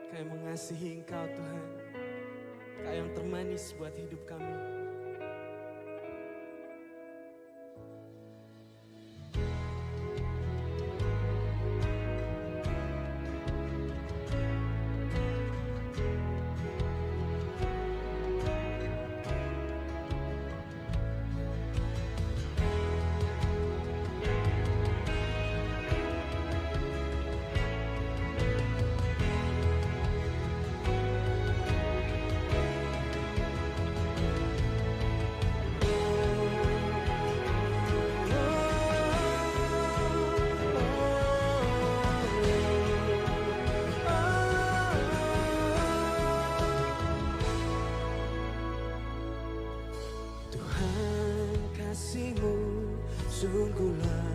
Kami mengasihi Engkau Tuhan, Engkau yang termanis buat hidup kami. Sungguhlah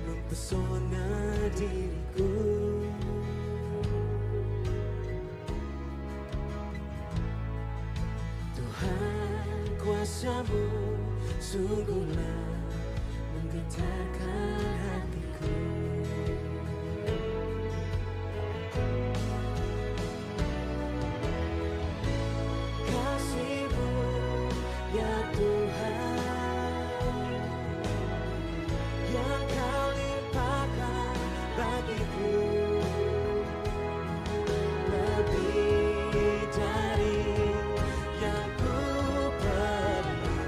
mempesona diriku. Tuhan, kuasa-Mu sungguhlah menggetarkan hatiku. Kasih-Mu ya Tuhan, yang Kau limpahkan bagiku, lebih dari yang ku perlu.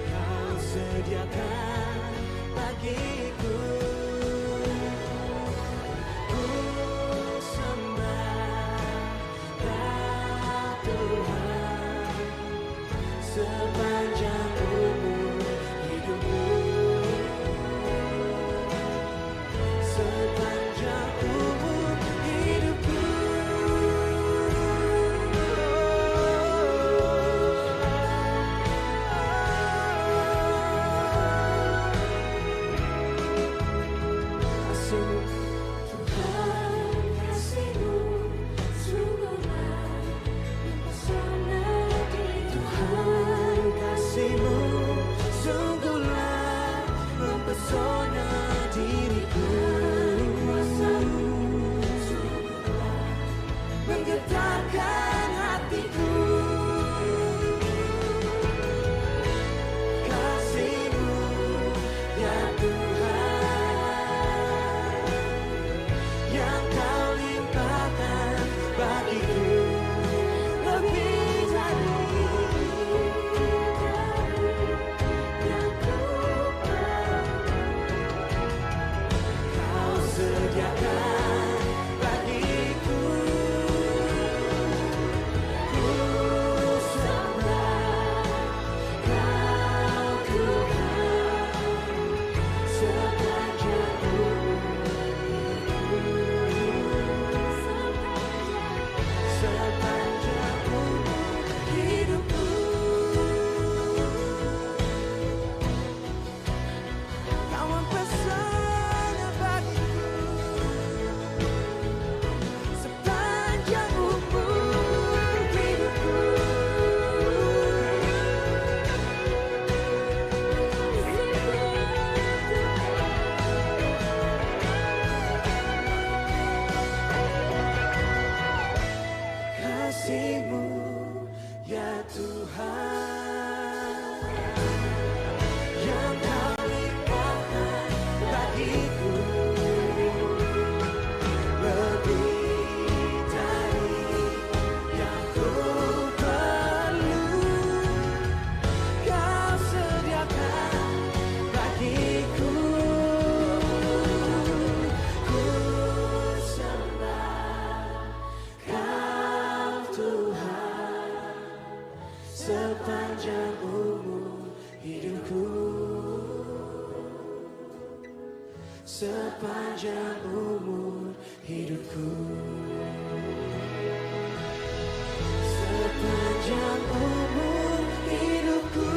Kau sediakan bagiku. sepanjang umur hidupku, sepanjang umur hidupku. Kasih-Mu, Tuhan, kasih-Mu sungguhlah mempesona diriku. Tuhan, kasih-Mu sungguhlah mempesona diriku. Kuasa-Mu sungguhlah Menggetarkan hatiku. Kasih-Mu, ya Tuhan, yang Kau limpahkan bagiku, lebih dari yang ku Kau sediakan bagiku. Ku sembah Kau Tuhan, sepanjang sepanjang umur hidupku. Kau mempesona bagiku, sepanjang umur hidupku. Kasih-Mu, ya Tuhan, yang Kau limpahkan bagiku, lebih dari yang ku perlu. Kau sediakan bagiku. Ku sembah Kau Tuhan, sepanjang umur hidupku, sepanjang umur hidupku, sepanjang umur hidupku.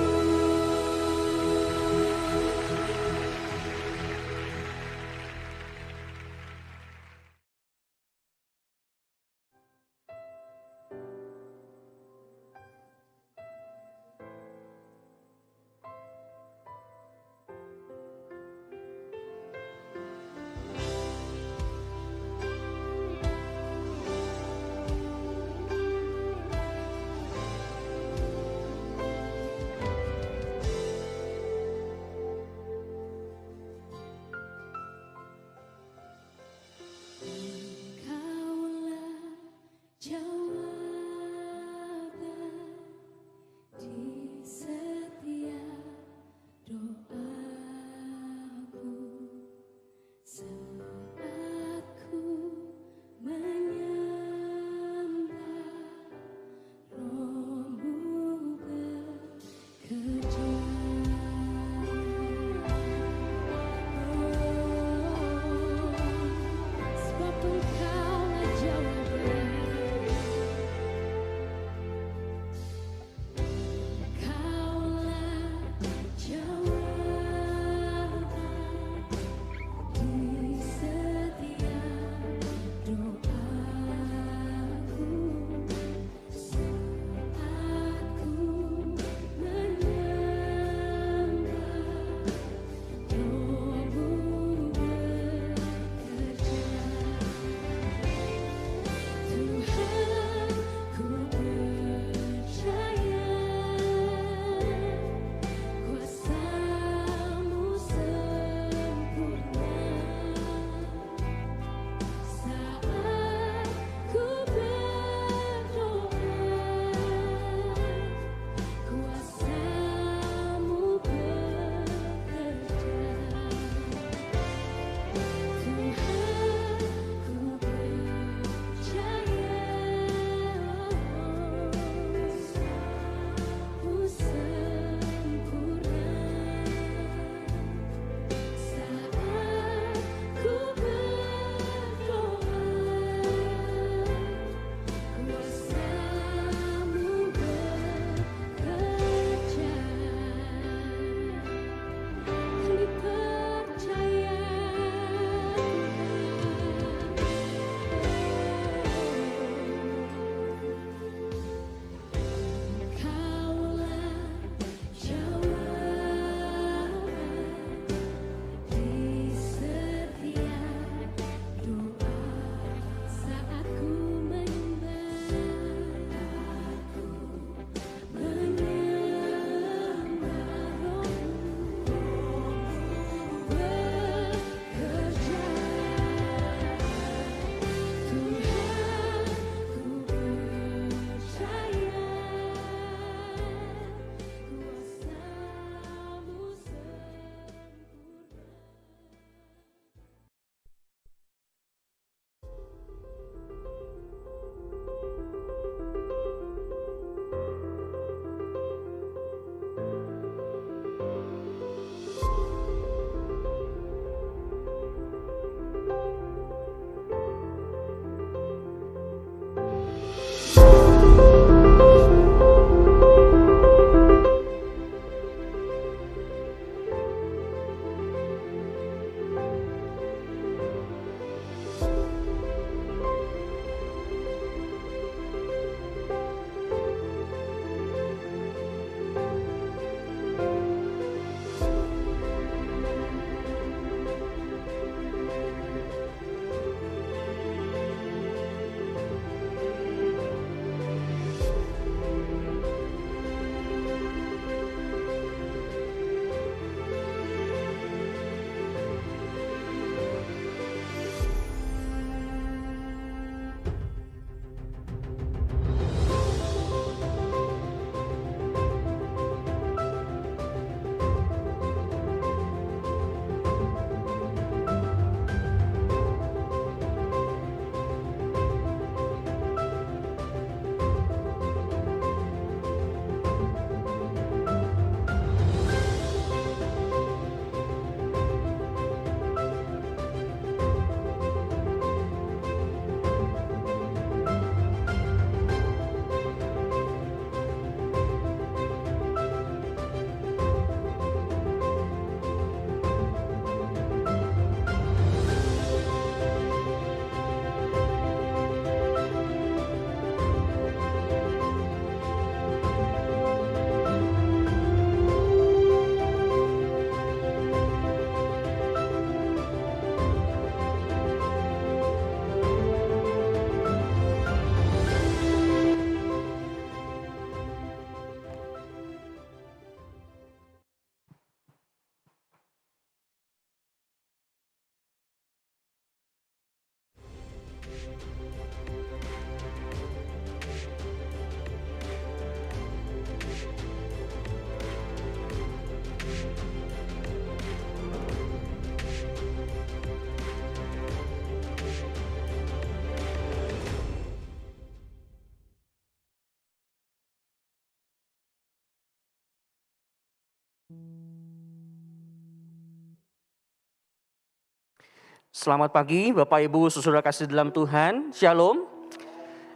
Selamat pagi Bapak Ibu saudara kasih dalam Tuhan, Shalom.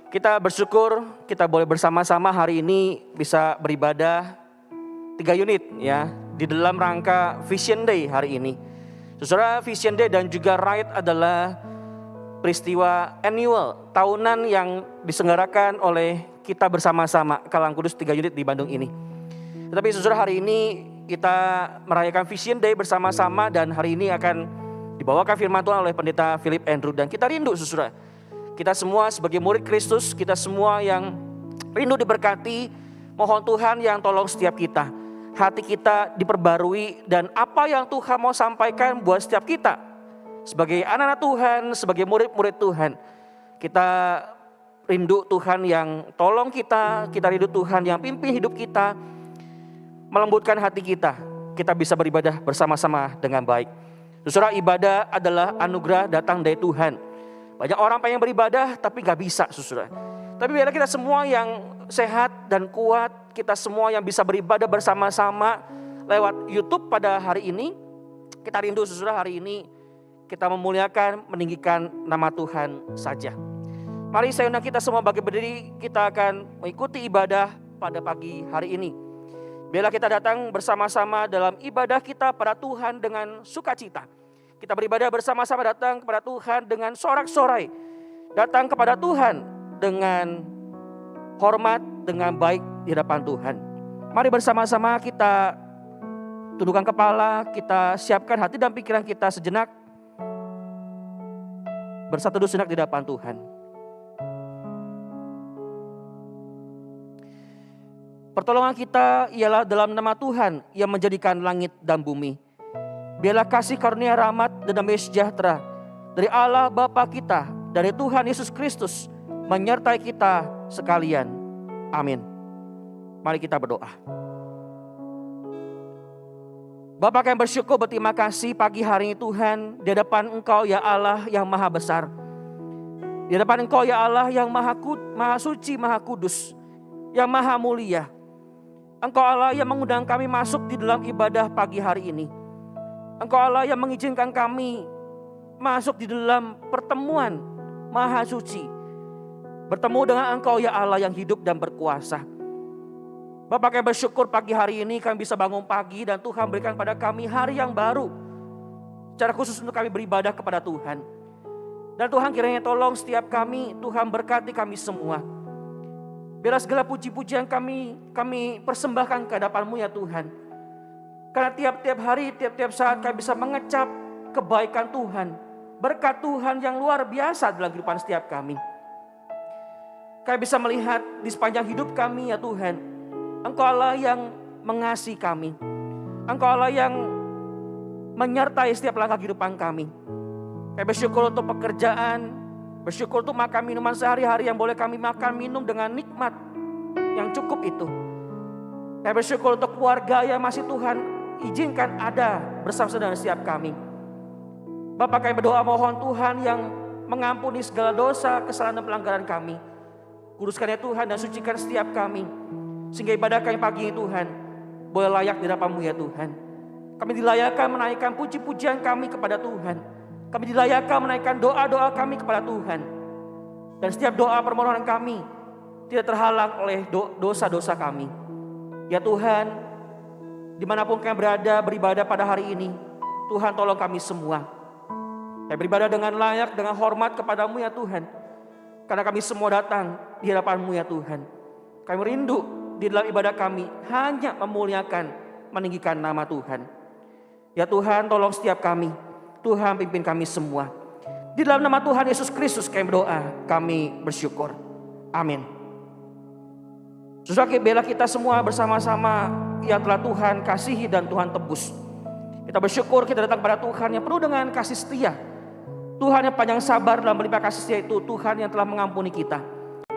Kita bersyukur kita boleh bersama-sama hari ini bisa beribadah 3 unit ya di dalam rangka Vision Day hari ini. Saudara, Vision Day dan juga Ride adalah peristiwa annual tahunan yang diselenggarakan oleh kita bersama-sama Kalang Kudus 3 unit di Bandung ini. Tetapi saudara, hari ini kita merayakan Vision Day bersama-sama dan hari ini akan dibawakan firman Tuhan oleh Pendeta Philip Andrew. Dan kita rindu saudara, kita semua sebagai murid Kristus, kita semua yang rindu diberkati, mohon Tuhan yang tolong setiap kita, hati kita diperbarui dan apa yang Tuhan mau sampaikan buat setiap kita sebagai anak-anak Tuhan, sebagai murid-murid Tuhan. Kita rindu Tuhan yang tolong kita rindu Tuhan yang pimpin hidup kita, melembutkan hati kita bisa beribadah bersama-sama dengan baik. Saudara, ibadah adalah anugerah datang dari Tuhan. Banyak orang pengen beribadah tapi gak bisa saudara. Tapi biarlah kita semua yang sehat dan kuat, kita semua yang bisa beribadah bersama-sama lewat YouTube pada hari ini. Kita rindu saudara, hari ini kita memuliakan, meninggikan nama Tuhan saja. Mari saya undang kita semua bagi berdiri, kita akan mengikuti ibadah pada pagi hari ini. Biarlah kita datang bersama-sama dalam ibadah kita pada Tuhan dengan sukacita. Kita beribadah bersama-sama datang kepada Tuhan dengan sorak-sorai. Datang kepada Tuhan dengan hormat, dengan baik di hadapan Tuhan. Mari bersama-sama kita tundukkan kepala, kita siapkan hati dan pikiran kita sejenak. Bersatu sejenak di hadapan Tuhan. Pertolongan kita ialah dalam nama Tuhan yang menjadikan langit dan bumi. Biarlah kasih karunia rahmat dan damai sejahtera dari Allah Bapa kita, dari Tuhan Yesus Kristus menyertai kita sekalian. Amin. Mari kita berdoa. Bapa, kami bersyukur berterima kasih pagi hari ini Tuhan, di hadapan Engkau ya Allah yang maha besar. Di hadapan Engkau ya Allah yang maha suci, maha kudus, yang maha mulia. Engkau Allah yang mengundang kami masuk di dalam ibadah pagi hari ini. Engkau Allah yang mengizinkan kami masuk di dalam pertemuan maha suci. Bertemu dengan Engkau ya Allah yang hidup dan berkuasa. Bapak, kami bersyukur pagi hari ini kami bisa bangun pagi dan Tuhan berikan pada kami hari yang baru. Secara khusus untuk kami beribadah kepada Tuhan. Dan Tuhan kiranya tolong setiap kami, Tuhan berkati kami semua. Biarlah segala puji-pujian kami persembahkan ke hadapan-Mu ya Tuhan. Karena tiap-tiap hari, tiap-tiap saat kami bisa mengecap kebaikan Tuhan. Berkat Tuhan yang luar biasa dalam kehidupan setiap kami. Kami bisa melihat di sepanjang hidup kami ya Tuhan. Engkau Allah yang mengasihi kami. Engkau Allah yang menyertai setiap langkah kehidupan kami. Kami bersyukur untuk pekerjaan. Bersyukur untuk makan minuman sehari-hari yang boleh kami makan minum dengan nikmat yang cukup itu. Kami bersyukur untuk keluarga yang masih Tuhan izinkan ada bersama-sama dengan setiap kami. Bapak, kami berdoa mohon Tuhan yang mengampuni segala dosa, kesalahan dan pelanggaran kami. Kuduskan ya Tuhan dan sucikan setiap kami. Sehingga ibadah kami pagi ini Tuhan boleh layak di hadapan-Mu ya Tuhan. Kami dilayakkan menaikkan puji-pujian kami kepada Tuhan. Kami dilayakkan menaikkan doa-doa kami kepada Tuhan. Dan setiap doa permohonan kami tidak terhalang oleh dosa-dosa kami. Ya Tuhan, dimanapun kami berada beribadah pada hari ini, Tuhan tolong kami semua. Kami beribadah dengan layak, dengan hormat kepada-Mu ya Tuhan. Karena kami semua datang di hadapan-Mu ya Tuhan. Kami rindu di dalam ibadah kami hanya memuliakan, meninggikan nama Tuhan. Ya Tuhan, tolong setiap kami. Tuhan pimpin kami semua. Di dalam nama Tuhan Yesus Kristus kami berdoa, kami bersyukur. Amin. Saudara, biarlah kita semua bersama-sama yang telah Tuhan kasihi dan Tuhan tebus. Kita bersyukur kita datang pada Tuhan yang penuh dengan kasih setia. Tuhan yang panjang sabar dalam melimpah kasih setia itu. Tuhan yang telah mengampuni kita.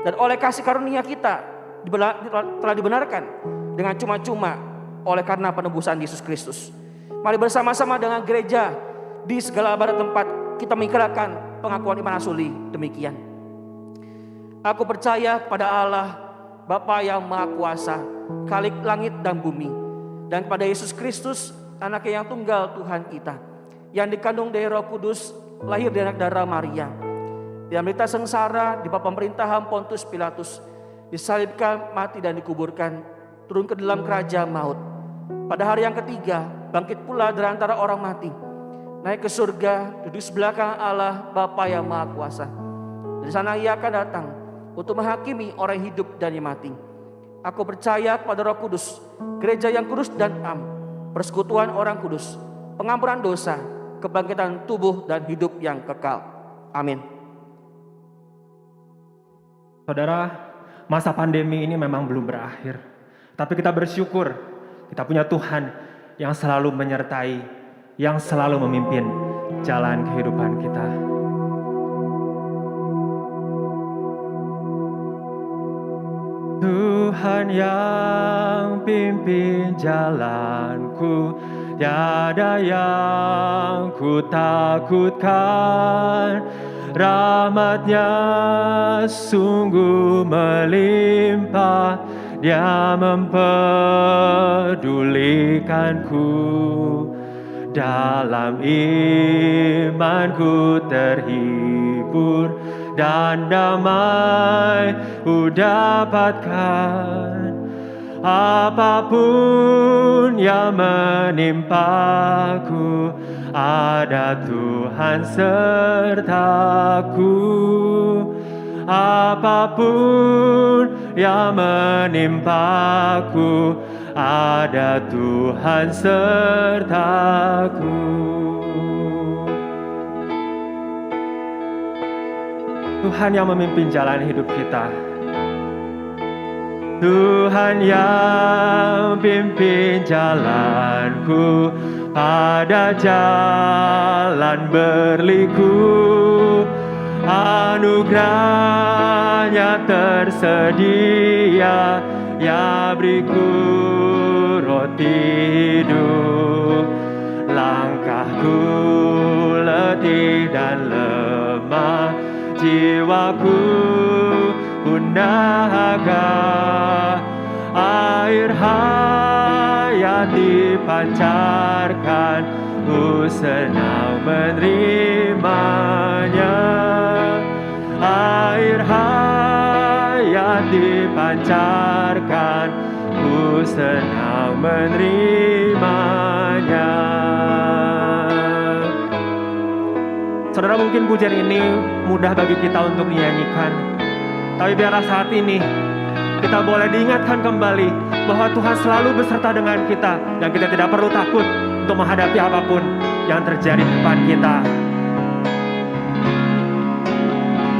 Dan oleh kasih karunia kita telah dibenarkan dengan cuma-cuma oleh karena penebusan Yesus Kristus. Mari bersama-sama dengan gereja di segala barat tempat kita mengikrarkan pengakuan iman asuli demikian. Aku percaya kepada Allah Bapa yang Maha Kuasa, Khalik langit dan bumi, dan kepada Yesus Kristus, Anaknya yang tunggal Tuhan kita, yang dikandung dari Roh Kudus, lahir dari anak darah Maria. Dia menderita sengsara di bawah pemerintahan Pontius Pilatus, disalibkan, mati dan dikuburkan, turun ke dalam kerajaan maut. Pada hari yang ketiga, bangkit pula dari antara orang mati, naik ke surga, duduk sebelah kanan Allah Bapa yang Maha Kuasa. Dari sana ia akan datang untuk menghakimi orang yang hidup dan yang mati. Aku percaya kepada Roh Kudus, gereja yang kudus dan am, persekutuan orang kudus, pengampunan dosa, kebangkitan tubuh dan hidup yang kekal. Amin. Saudara, masa pandemi ini memang belum berakhir. Tapi kita bersyukur, kita punya Tuhan yang selalu menyertai, yang selalu memimpin jalan kehidupan kita. Tuhan yang pimpin jalanku, tiada yang ku takutkan. Rahmat-Nya sungguh melimpah, Dia mempedulikanku. Dalam imanku terhibur dan damai ku dapatkan. Apapun yang menimpaku, ada Tuhan sertaku. Apapun yang menimpaku, ada Tuhan sertaku. Tuhan yang memimpin jalan hidup kita. Tuhan yang pimpin jalanku, pada jalan berliku. Anugerah-Nya tersedia, Ya beriku roti hidup. Langkahku letih dan lemah, jiwaku pun dahaga. Air hayat dipancarkan, ku senang menerimanya. Air hayat dipancarkan, ku senang menerimanya. Saudara, mungkin pujian ini mudah bagi kita untuk dinyanyikan, tapi biarlah saat ini kita boleh diingatkan kembali bahwa Tuhan selalu beserta dengan kita, dan kita tidak perlu takut untuk menghadapi apapun yang terjadi di depan kita.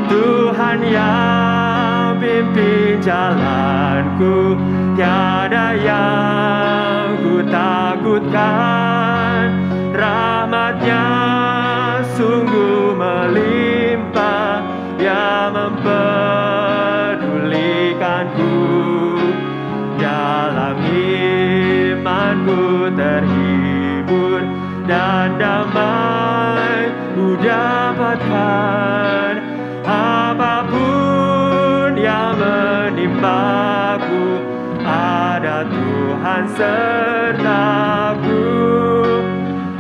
Tuhan yang pimpin jalanku, tiada yang ku takutkan. Rahmat-Nya sungguh melimpah, Dia mempedulikanku. Dalam imanku terhibur dan damai ku dapatkan. Apapun yang menimpaku, ada Tuhan sertaku.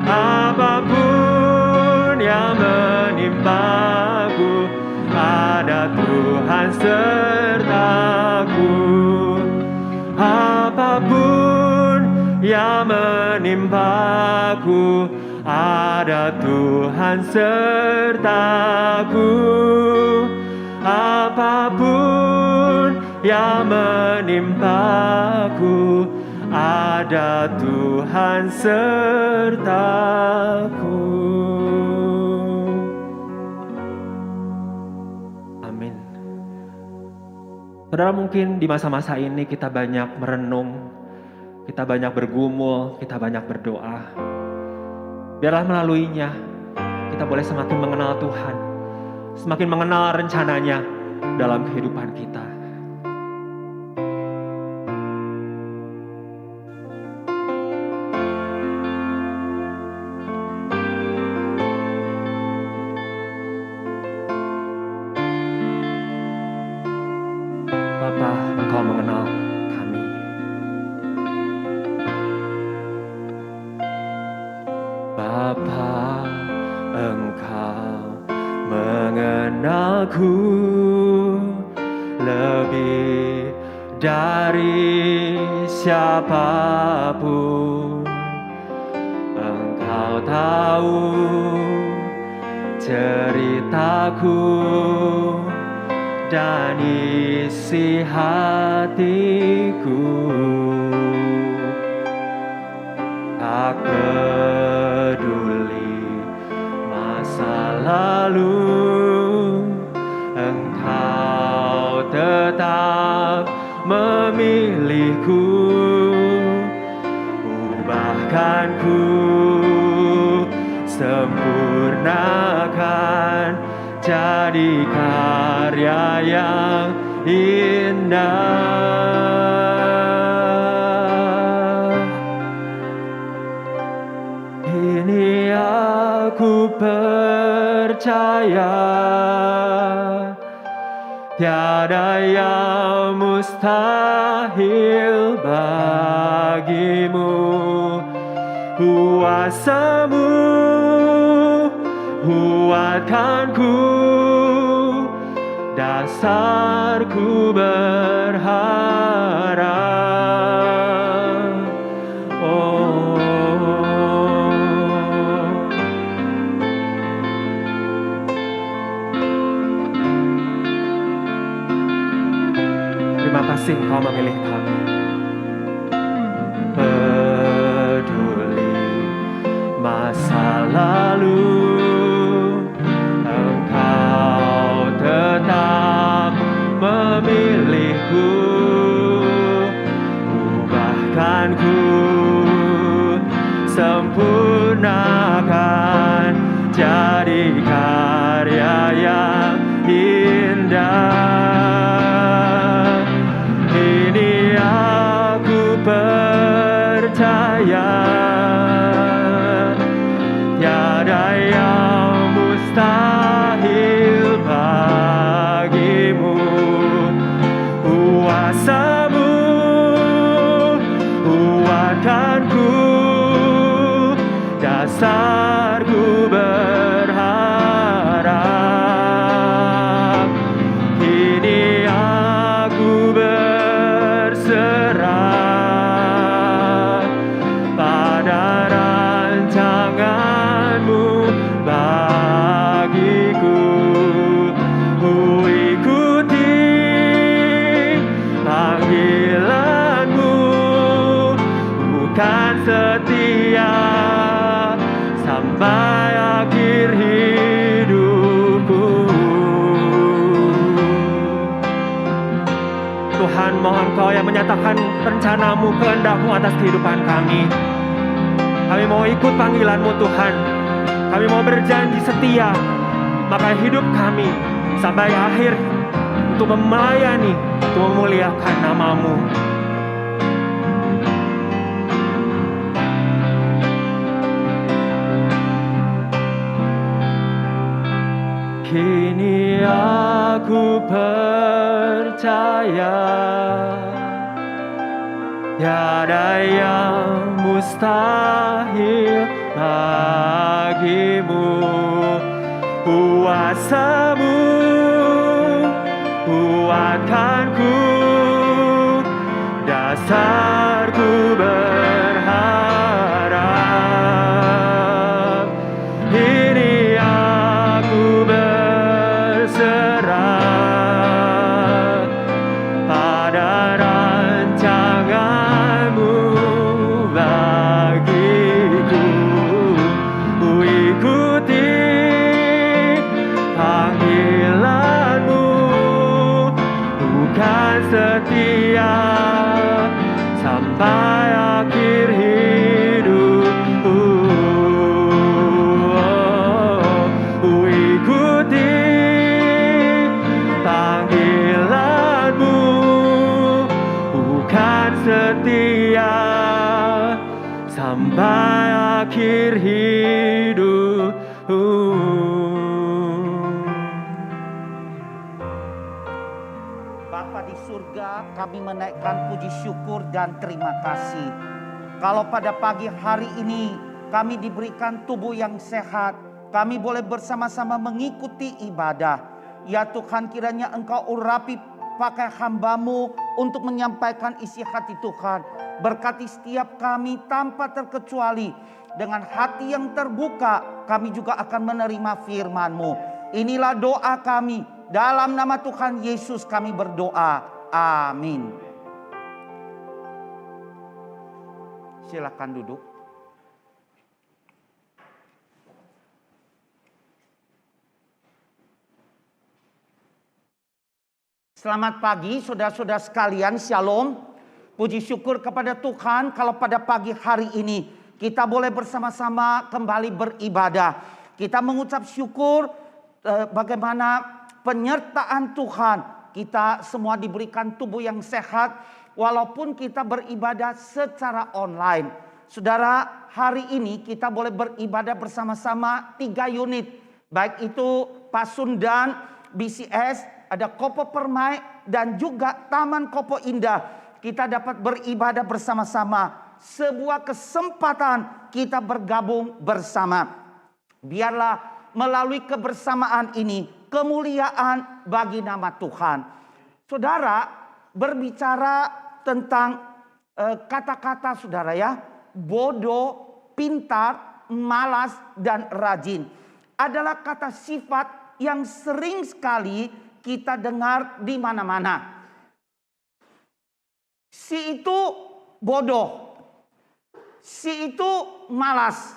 Apapun yang menimpaku, ada Tuhan sertaku. Apapun yang menimpaku, ada Tuhan sertaku. Apapun yang menimpaku, ada Tuhan sertaku. Amin. Saudara, mungkin di masa-masa ini kita banyak merenung, kita banyak bergumul, kita banyak berdoa. Biarlah melaluinya kita boleh semakin mengenal Tuhan, semakin mengenal rencananya dalam kehidupan kita. Bapa, Engkau mengenal kami. Bapa, Engkau mengenalku lebih dari siapapun. Engkau tahu ceritaku dan isi hatiku. Tak peduli masa lalu, Engkau tetap memilihku. Ubahkanku, sempurnakan, jadi karya yang indah. Ini aku percaya, tiada yang mustahil bagimu. Kuasamu kuatkanku, dasarku berharap. Oh, terima kasih Engkau memilih kami. Peduli masa lalu, Engkau tetap memilihku. Ubahkanku, sempurnakan, jadi karya yang indah. Ini aku percaya, tiada yang mustahil bagimu. Kuasamu kuatkanku, dasarku berharap. Ini aku berserah pada rancangan-Mu bagiku. Ku ikuti panggilan-Mu, bukan setia sampai akhir hidupku. Tuhan, mohon Kau yang menyatakan rencana-Mu, kehendak-Mu atas kehidupan kami. Kami mau ikut panggilan-Mu Tuhan. Kami mau berjanji setia, maka hidup kami sampai akhir untuk melayani, untuk memuliakan nama-Mu. Kini aku percaya, tiada yang mustahil bagimu. Kuasa-Mu kuatkanku, dasarku berharap. Ini aku berserah pada rancangan-Mu bagiku. Ku ikuti panggilan-Mu, bukan setia sampai akhir hidupku. Ku ikuti panggilan-Mu, bukan setia sampai akhir hidupku. Bapa di surga, kami menaikkan puji syukur dan terima kasih. Kalau pada pagi hari ini kami diberikan tubuh yang sehat, kami boleh bersama-sama mengikuti ibadah. Ya Tuhan, kiranya Engkau urapi pakai hamba-Mu untuk menyampaikan isi hati Tuhan. Berkati setiap kami tanpa terkecuali. Dengan hati yang terbuka, kami juga akan menerima firman-Mu. Inilah doa kami. Dalam nama Tuhan Yesus kami berdoa. Amin. Silakan duduk. Selamat pagi saudara-saudara sekalian, shalom. Puji syukur kepada Tuhan kalau pada pagi hari ini kita boleh bersama-sama kembali beribadah. Kita mengucap syukur bagaimana penyertaan Tuhan. Kita semua diberikan tubuh yang sehat walaupun kita beribadah secara online. Saudara, hari ini kita boleh beribadah bersama-sama 3 unit. Baik itu Pasundan, BCS, ada Kopo Permai dan juga Taman Kopo Indah. Kita dapat beribadah bersama-sama. Sebuah kesempatan kita bergabung bersama. Biarlah melalui kebersamaan ini kemuliaan bagi nama Tuhan. Saudara, berbicara tentang kata-kata saudara ya. Bodoh, pintar, malas dan rajin. Adalah kata sifat yang sering sekali kita dengar di mana-mana. Si itu bodoh, si itu malas,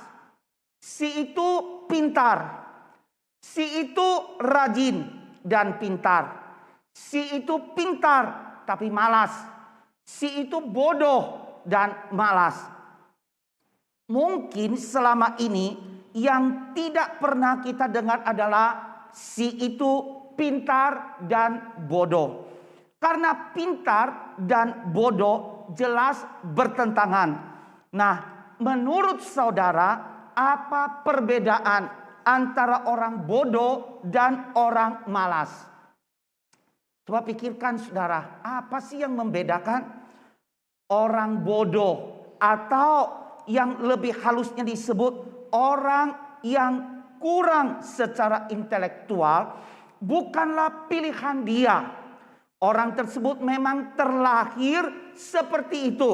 si itu pintar, si itu rajin dan pintar, si itu pintar tapi malas, si itu bodoh dan malas. Mungkin selama ini yang tidak pernah kita dengar adalah si itu pintar dan bodoh. Karena pintar dan bodoh jelas bertentangan. Nah, menurut saudara, apa perbedaan antara orang bodoh dan orang malas? Coba pikirkan saudara, apa sih yang membedakan orang bodoh atau yang lebih halusnya disebut orang yang kurang secara intelektual? Bukanlah pilihan dia. Orang tersebut memang terlahir seperti itu.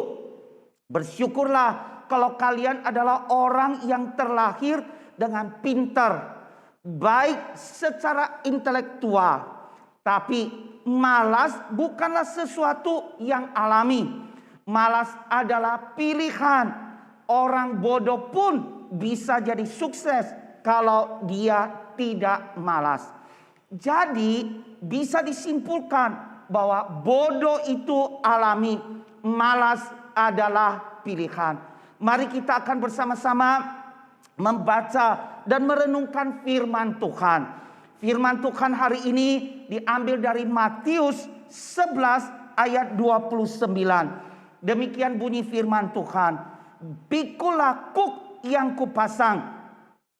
Bersyukurlah kalau kalian adalah orang yang terlahir dengan pintar, baik secara intelektual. Tapi malas bukanlah sesuatu yang alami. Malas adalah pilihan. Orang bodoh pun bisa jadi sukses kalau dia tidak malas. Jadi bisa disimpulkan bahwa bodoh itu alami, malas adalah pilihan. Mari kita akan bersama-sama membaca dan merenungkan firman Tuhan. Firman Tuhan hari ini diambil dari Matius 11 ayat 29. Demikian bunyi firman Tuhan. Pikulah kuk yang kupasang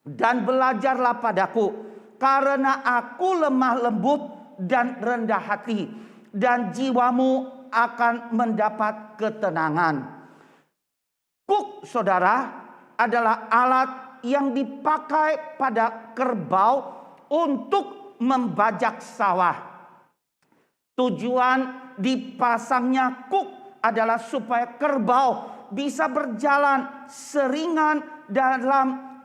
dan belajarlah padaku. Karena aku lemah lembut dan rendah hati, dan jiwamu akan mendapat ketenangan. Kuk, saudara, adalah alat yang dipakai pada kerbau untuk membajak sawah. Tujuan dipasangnya kuk adalah supaya kerbau bisa berjalan seringan dalam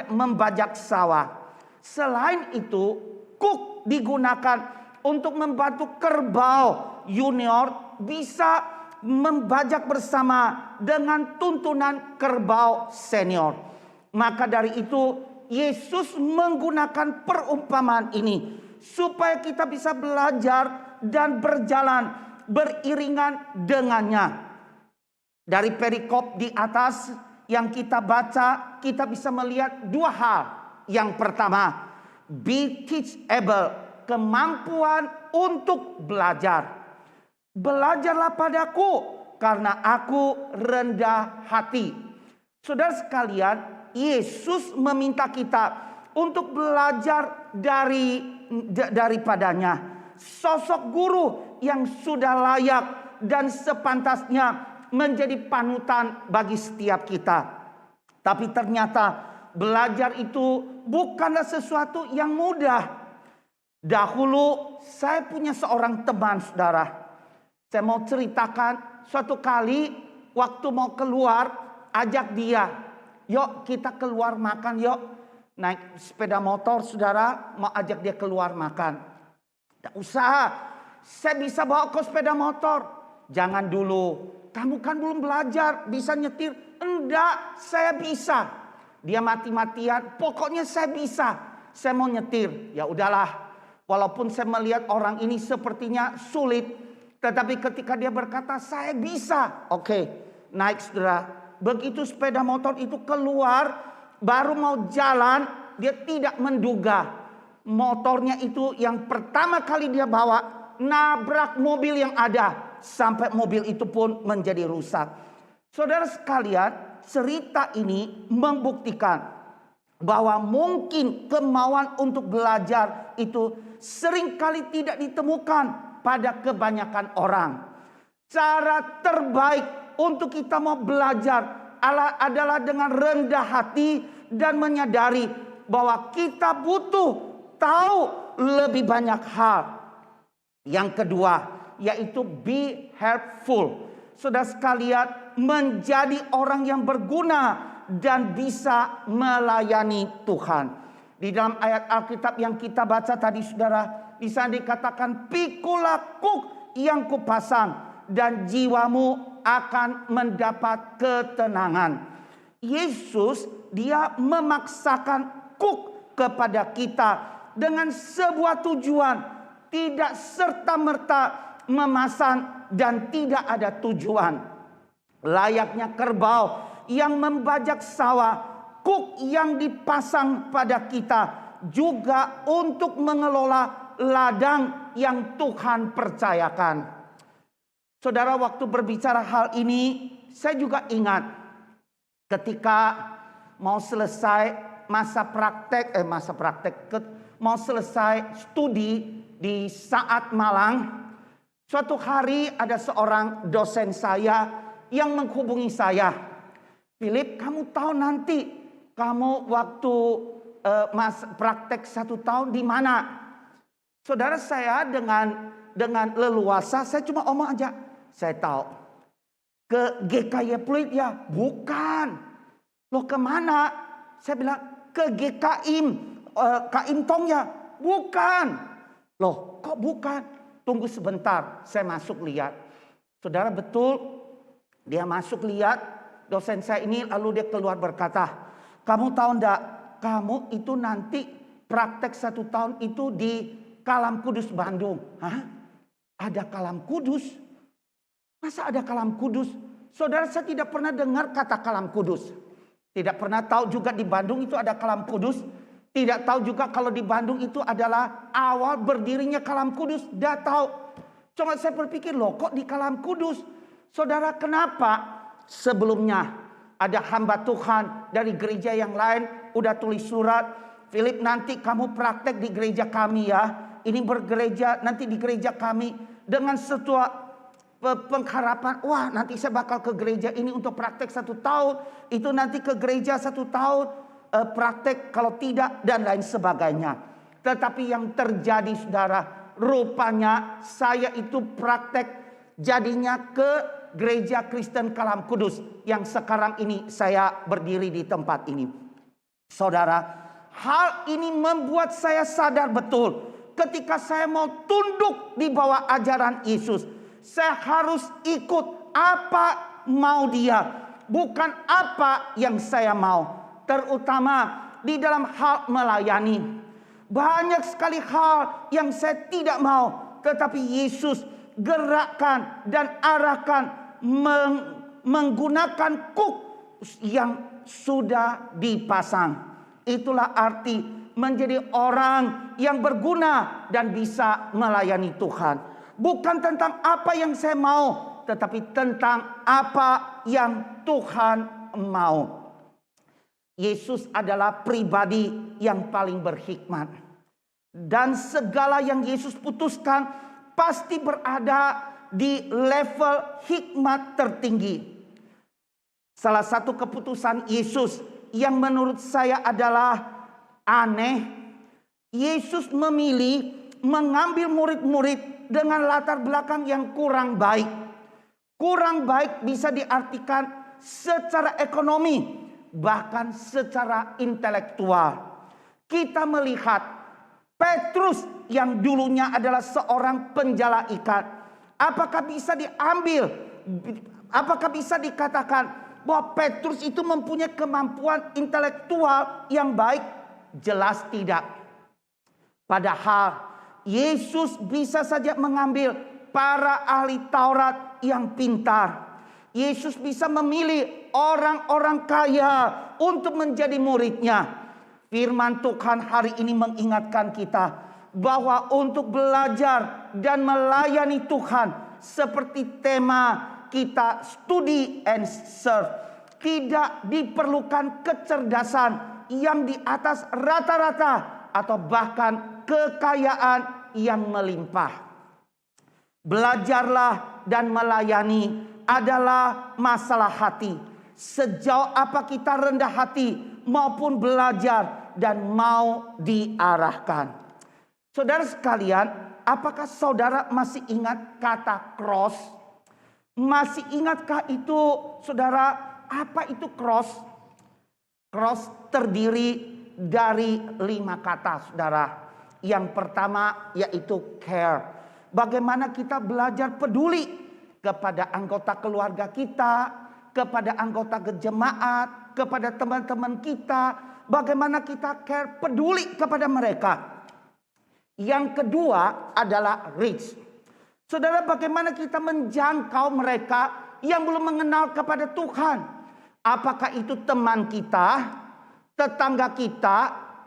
membajak sawah. Selain itu, kuk digunakan untuk membantu kerbau junior bisa membajak bersama dengan tuntunan kerbau senior. Maka dari itu, Yesus menggunakan perumpamaan ini supaya kita bisa belajar dan berjalan beriringan dengannya. Dari perikop di atas yang kita baca, kita bisa melihat 2 hal. Yang pertama, be teachable, kemampuan untuk belajar. Belajarlah padaku karena aku rendah hati. Saudara sekalian, Yesus meminta kita untuk belajar daripadanya. Sosok guru yang sudah layak dan sepantasnya menjadi panutan bagi setiap kita. Tapi ternyata belajar itu bukanlah sesuatu yang mudah. Dahulu saya punya seorang teman, saudara. Saya mau ceritakan, suatu kali waktu mau keluar, ajak dia. Yuk kita keluar makan yuk. Naik sepeda motor, saudara, mau ajak dia keluar makan. Tidak usah, saya bisa bawa kau sepeda motor. Jangan dulu, kamu kan belum belajar, bisa nyetir. Enggak, saya bisa. Dia mati-matian, pokoknya saya bisa. Saya mau nyetir, ya udahlah. Walaupun saya melihat orang ini sepertinya sulit, tetapi ketika dia berkata saya bisa, oke, naik saudara. Begitu sepeda motor itu keluar, baru mau jalan, dia tidak menduga motornya itu yang pertama kali dia bawa nabrak mobil yang ada, sampai mobil itu pun menjadi rusak. Saudara sekalian, cerita ini membuktikan bahwa mungkin kemauan untuk belajar itu seringkali tidak ditemukan pada kebanyakan orang. Cara terbaik untuk kita mau belajar adalah dengan rendah hati dan menyadari bahwa kita butuh tahu lebih banyak hal. Yang kedua, yaitu be helpful. Saudara sekalian, menjadi orang yang berguna dan bisa melayani Tuhan. Di dalam ayat Alkitab yang kita baca tadi, saudara, di sana dikatakan, pikulah kuk yang kupasang dan jiwamu akan mendapat ketenangan. Yesus dia memaksakan kuk kepada kita dengan sebuah tujuan, tidak serta-merta memasang dan tidak ada tujuan. Layaknya kerbau yang membajak sawah, kuk yang dipasang pada kita juga untuk mengelola ladang yang Tuhan percayakan. Saudara, waktu berbicara hal ini, saya juga ingat ketika mau selesai mau selesai studi di saat Malang. Suatu hari ada seorang dosen saya yang menghubungi saya. Philip, kamu tahu nanti kamu waktu praktek 1 tahun di mana? Saudara, saya dengan leluasa saya cuma omong aja. Saya tahu. Ke GKY Pluit ya? Bukan. Loh kemana? Saya bilang ke GKIM. KIM Tong ya? Bukan. Loh kok bukan? Tunggu sebentar. Saya masuk lihat. Saudara, betul. Dia masuk lihat. Dosen saya ini lalu dia keluar berkata, kamu tahu enggak? Kamu itu nanti praktek 1 tahun itu di Kalam Kudus Bandung. Hah? Ada Kalam Kudus? Masa ada Kalam Kudus? Saudara, saya tidak pernah dengar kata Kalam Kudus. Tidak pernah tahu juga di Bandung itu ada Kalam Kudus. Tidak tahu juga kalau di Bandung itu adalah awal berdirinya Kalam Kudus. Tidak tahu. Cuma saya berpikir, loh kok di Kalam Kudus? Saudara, kenapa? Sebelumnya ada hamba Tuhan dari gereja yang lain udah tulis surat, Philip nanti kamu praktek di gereja kami ya. Ini bergereja nanti di gereja kami dengan setua pengharapan, wah nanti saya bakal ke gereja ini untuk praktek 1 tahun, itu nanti ke gereja 1 tahun praktek, kalau tidak dan lain sebagainya. Tetapi yang terjadi, saudara, rupanya saya itu praktek jadinya ke gereja Kristen Kalam Kudus yang sekarang ini saya berdiri di tempat ini. Saudara, hal ini membuat saya sadar betul ketika saya mau tunduk di bawah ajaran Yesus. Saya harus ikut apa mau dia, bukan apa yang saya mau. Terutama di dalam hal melayani. Banyak sekali hal yang saya tidak mau, tetapi Yesus gerakkan dan arahkan menggunakan kuk yang sudah dipasang. Itulah arti menjadi orang yang berguna dan bisa melayani Tuhan. Bukan tentang apa yang saya mau, tetapi tentang apa yang Tuhan mau. Yesus adalah pribadi yang paling berhikmat. Dan segala yang Yesus putuskan pasti berada di level hikmat tertinggi. Salah satu keputusan Yesus yang menurut saya adalah aneh. Yesus memilih mengambil murid-murid dengan latar belakang yang kurang baik. Kurang baik bisa diartikan secara ekonomi, bahkan secara intelektual. Kita melihat Petrus yang dulunya adalah seorang penjala ikan. Apakah bisa diambil? Apakah bisa dikatakan bahwa Petrus itu mempunyai kemampuan intelektual yang baik? Jelas tidak. Padahal Yesus bisa saja mengambil para ahli Taurat yang pintar. Yesus bisa memilih orang-orang kaya untuk menjadi muridnya. Firman Tuhan hari ini mengingatkan kita bahwa untuk belajar dan melayani Tuhan seperti tema kita study and serve, tidak diperlukan kecerdasan yang di atas rata-rata atau bahkan kekayaan yang melimpah. Belajarlah dan melayani adalah masalah hati. Sejauh apa kita rendah hati maupun belajar dan mau diarahkan. Saudara sekalian, apakah saudara masih ingat kata cross? Masih ingatkah itu saudara, apa itu cross? Cross terdiri dari 5 kata saudara. Yang pertama yaitu care. Bagaimana kita belajar peduli kepada anggota keluarga kita, kepada anggota jemaat, kepada teman-teman kita. Bagaimana kita care, peduli kepada mereka. Yang kedua adalah reach. Saudara, bagaimana kita menjangkau mereka yang belum mengenal kepada Tuhan. Apakah itu teman kita, tetangga kita,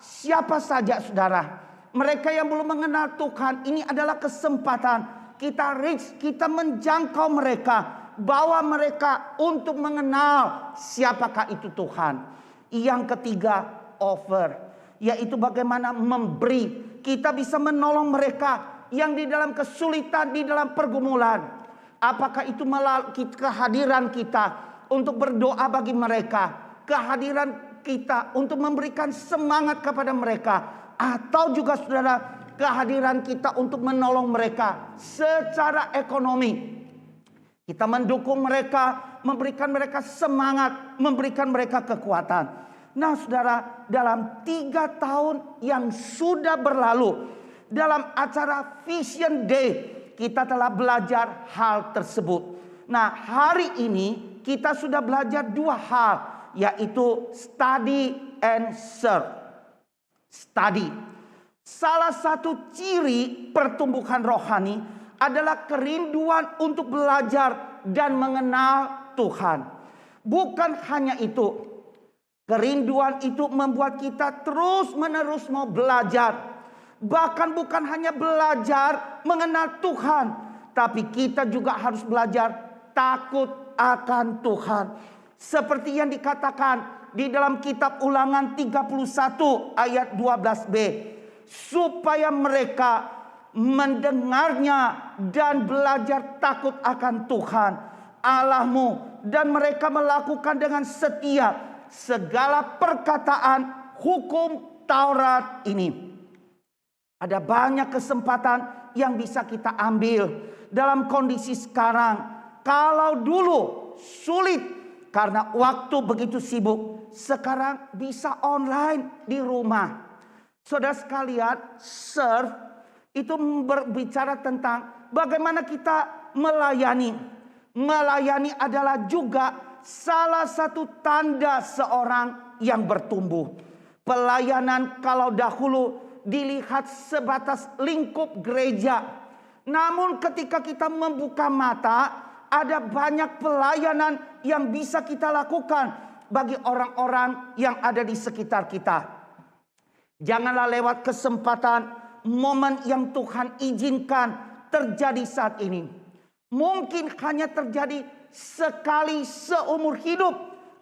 siapa saja saudara. Mereka yang belum mengenal Tuhan, ini adalah kesempatan kita reach, kita menjangkau mereka. Bawa mereka untuk mengenal siapakah itu Tuhan. Yang ketiga, offer. Yaitu bagaimana memberi. Kita bisa menolong mereka yang di dalam kesulitan, di dalam pergumulan. Apakah itu melalui kehadiran kita untuk berdoa bagi mereka. Kehadiran kita untuk memberikan semangat kepada mereka. Atau juga saudara, kehadiran kita untuk menolong mereka secara ekonomi. Kita mendukung mereka, memberikan mereka semangat, memberikan mereka kekuatan. Nah saudara, dalam 3 tahun yang sudah berlalu, dalam acara Vision Day, kita telah belajar hal tersebut. Nah hari ini kita sudah belajar 2 hal, yaitu study and serve. Study. Salah satu ciri pertumbuhan rohani adalah kerinduan untuk belajar dan mengenal Tuhan. Bukan hanya itu. Kerinduan itu membuat kita terus-menerus mau belajar. Bahkan bukan hanya belajar mengenal Tuhan, tapi kita juga harus belajar takut akan Tuhan. Seperti yang dikatakan di dalam kitab Ulangan 31 ayat 12b. Supaya mereka mendengarnya dan belajar takut akan Tuhan Allahmu. Dan mereka melakukan dengan setia segala perkataan hukum Taurat ini. Ada banyak kesempatan yang bisa kita ambil dalam kondisi sekarang. Kalau dulu sulit karena waktu begitu sibuk, sekarang bisa online di rumah. Saudara sekalian, serve itu berbicara tentang bagaimana kita melayani. Melayani adalah juga salah satu tanda seorang yang bertumbuh. Pelayanan kalau dahulu dilihat sebatas lingkup gereja. Namun ketika kita membuka mata, ada banyak pelayanan yang bisa kita lakukan bagi orang-orang yang ada di sekitar kita. Janganlah lewat kesempatan, momen yang Tuhan izinkan terjadi saat ini. Mungkin hanya terjadi sekali seumur hidup.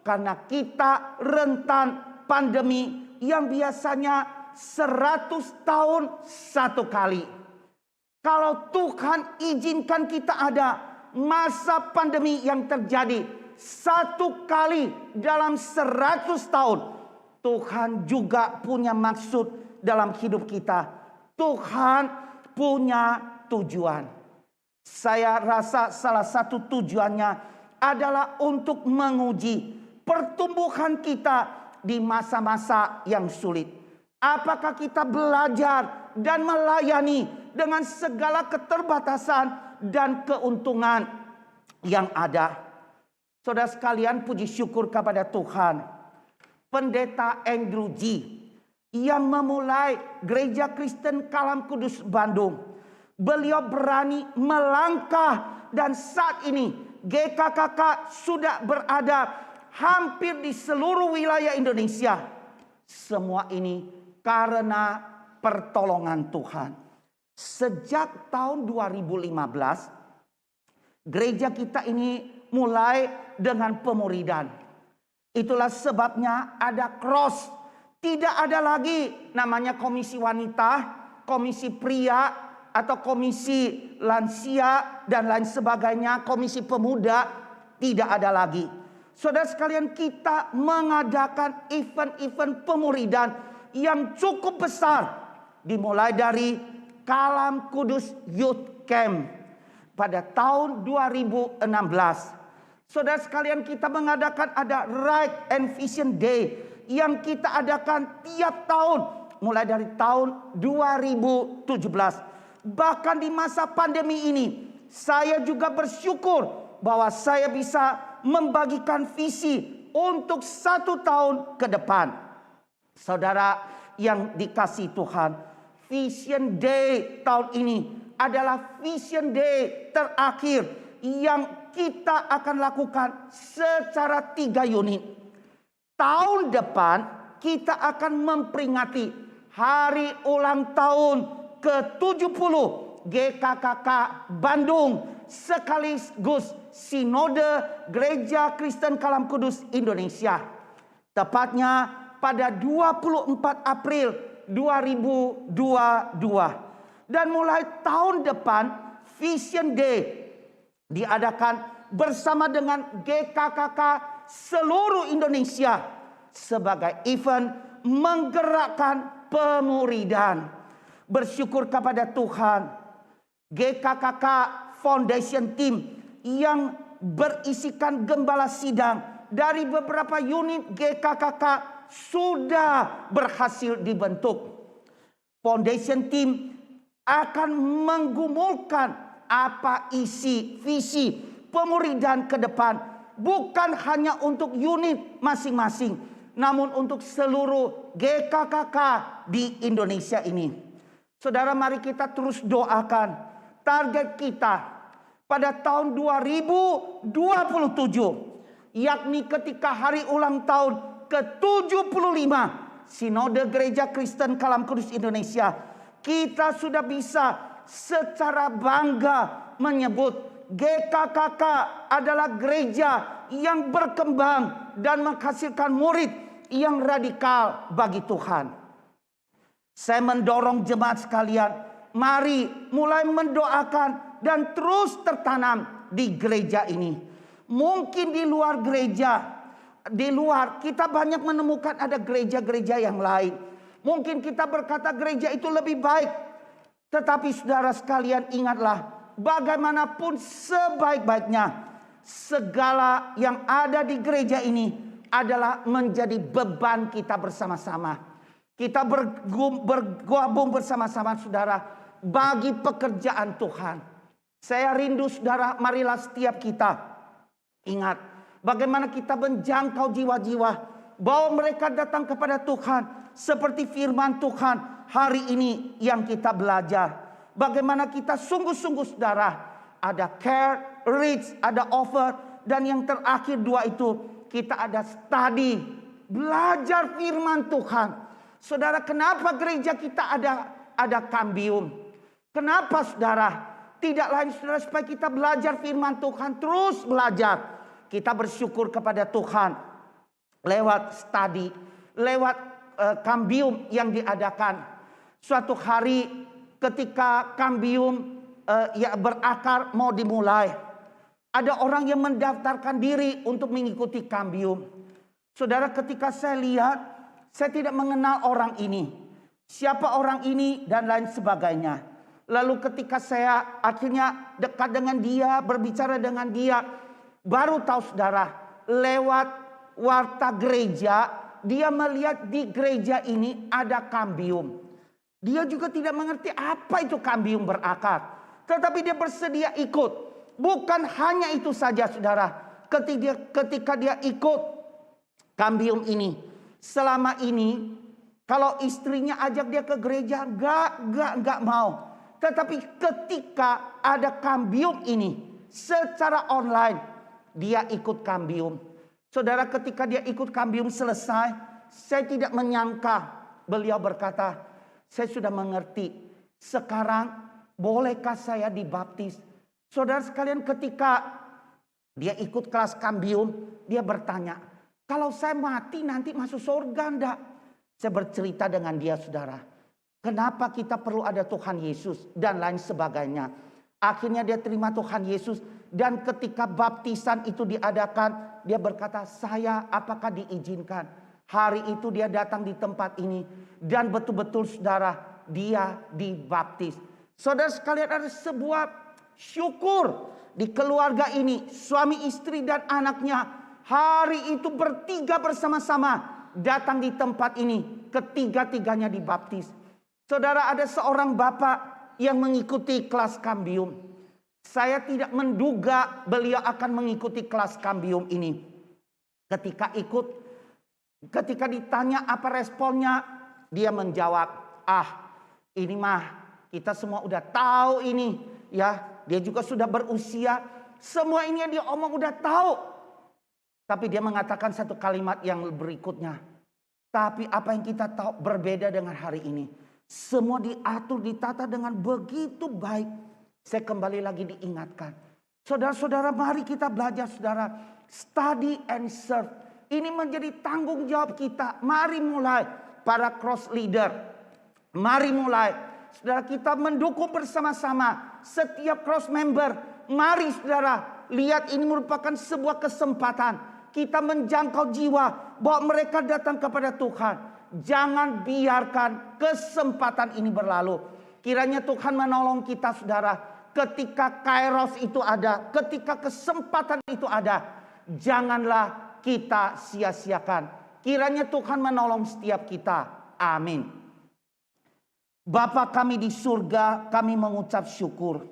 Karena kita rentan pandemi yang biasanya 100 tahun satu kali. Kalau Tuhan izinkan kita ada masa pandemi yang terjadi 1 kali dalam 100 tahun, Tuhan juga punya maksud dalam hidup kita. Tuhan punya tujuan. Saya rasa salah satu tujuannya adalah untuk menguji pertumbuhan kita di masa-masa yang sulit. Apakah kita belajar dan melayani dengan segala keterbatasan dan keuntungan yang ada. Saudara sekalian, puji syukur kepada Tuhan. Pendeta Andrew G. yang memulai Gereja Kristen Kalam Kudus Bandung. Beliau berani melangkah dan saat ini GKKK sudah berada hampir di seluruh wilayah Indonesia. Semua ini karena pertolongan Tuhan. Sejak tahun 2015, gereja kita ini mulai dengan pemuridan. Itulah sebabnya ada cross. Tidak ada lagi namanya komisi wanita, komisi pria, atau komisi lansia, dan lain sebagainya, komisi pemuda. Tidak ada lagi. Saudara sekalian, kita mengadakan event-event pemuridan yang cukup besar. Dimulai dari Kalam Kudus Youth Camp pada tahun 2016. Saudara sekalian, kita mengadakan ada Right and Vision Day yang kita adakan tiap tahun mulai dari tahun 2017. Bahkan di masa pandemi ini, saya juga bersyukur bahwa saya bisa membagikan visi untuk 1 tahun ke depan. Saudara yang dikasihi Tuhan, Vision Day tahun ini adalah Vision Day terakhir yang kita akan lakukan secara 3 unit. Tahun depan kita akan memperingati hari ulang tahun ke-70 GKKK Bandung sekaligus Sinode Gereja Kristen Kalam Kudus Indonesia. Tepatnya pada 24 April 2022. Dan mulai tahun depan Vision Day diadakan bersama dengan GKKK seluruh Indonesia sebagai event menggerakkan pemuridan. Bersyukur kepada Tuhan, GKKK Foundation Team yang berisikan gembala sidang dari beberapa unit GKKK sudah berhasil dibentuk. Foundation Team akan menggumulkan apa isi visi pemuridan ke depan, bukan hanya untuk unit masing-masing, namun untuk seluruh GKKK di Indonesia ini. Saudara, mari kita terus doakan target kita pada tahun 2027, yakni ketika hari ulang tahun ke-75 Sinode Gereja Kristen Kalam Kudus Indonesia, kita sudah bisa secara bangga menyebut GKKK adalah gereja yang berkembang dan menghasilkan murid yang radikal bagi Tuhan. Saya mendorong jemaat sekalian, mari mulai mendoakan dan terus tertanam di gereja ini. Mungkin di luar gereja, di luar kita banyak menemukan ada gereja-gereja yang lain. Mungkin kita berkata gereja itu lebih baik. Tetapi saudara sekalian, ingatlah, bagaimanapun sebaik-baiknya, segala yang ada di gereja ini adalah menjadi beban kita bersama-sama. Kita bergabung bersama-sama saudara bagi pekerjaan Tuhan. Saya rindu saudara, marilah setiap kita ingat bagaimana kita menjangkau jiwa-jiwa bahwa mereka datang kepada Tuhan. Seperti firman Tuhan hari ini yang kita belajar. Bagaimana kita sungguh-sungguh saudara. Ada care, reach, ada offer. Dan yang terakhir 2 itu kita ada study. Belajar firman Tuhan. Saudara, kenapa gereja kita ada kambium? Kenapa saudara? Tidak lain saudara supaya kita belajar firman Tuhan. Terus belajar. Kita bersyukur kepada Tuhan. Lewat study. Lewat kambium yang diadakan. Suatu hari ketika kambium berakar mau dimulai, ada orang yang mendaftarkan diri untuk mengikuti kambium. Saudara, ketika saya lihat, saya tidak mengenal orang ini. Siapa orang ini dan lain sebagainya. Lalu ketika saya akhirnya dekat dengan dia, berbicara dengan dia, baru tahu saudara, lewat warta gereja, dia melihat di gereja ini ada kambium. Dia juga tidak mengerti apa itu kambium berakar. Tetapi dia bersedia ikut. Bukan hanya itu saja saudara. Ketika dia ikut kambium ini. Selama ini kalau istrinya ajak dia ke gereja, enggak mau. Tetapi ketika ada kambium ini secara online, dia ikut kambium. Saudara, ketika dia ikut kambium selesai, saya tidak menyangka beliau berkata, saya sudah mengerti. Sekarang bolehkah saya dibaptis? Saudara sekalian, ketika dia ikut kelas kambium, dia bertanya, kalau saya mati nanti masuk surga enggak? Saya bercerita dengan dia, saudara. Kenapa kita perlu ada Tuhan Yesus dan lain sebagainya. Akhirnya dia terima Tuhan Yesus. Dan ketika baptisan itu diadakan, dia berkata, saya apakah diizinkan? Hari itu dia datang di tempat ini. Dan betul-betul saudara, dia dibaptis. Saudara sekalian, ada sebuah syukur di keluarga ini. Suami, istri dan anaknya hari itu bertiga bersama-sama datang di tempat ini. Ketiga-tiganya dibaptis. Saudara, ada seorang bapak yang mengikuti kelas kambium. Saya tidak menduga beliau akan mengikuti kelas kambium ini. Ketika ditanya apa responnya, dia menjawab, ini mah kita semua udah tahu ini, ya. Dia juga sudah berusia, semua ini yang dia omong udah tahu. Tapi dia mengatakan satu kalimat yang berikutnya. Tapi apa yang kita tahu berbeda dengan hari ini. Semua diatur, ditata dengan begitu baik. Saya kembali lagi diingatkan. Saudara-saudara, mari kita belajar, saudara. Study and serve. Ini menjadi tanggung jawab kita. Mari mulai para cross leader. Mari mulai. Saudara, kita mendukung bersama-sama. Setiap cross member. Mari saudara, lihat ini merupakan sebuah kesempatan. Kita menjangkau jiwa bahwa mereka datang kepada Tuhan. Jangan biarkan kesempatan ini berlalu. Kiranya Tuhan menolong kita, saudara. Ketika kairos itu ada, ketika kesempatan itu ada, janganlah kita sia-siakan. Kiranya Tuhan menolong setiap kita. Amin. Bapa kami di surga, kami mengucap syukur.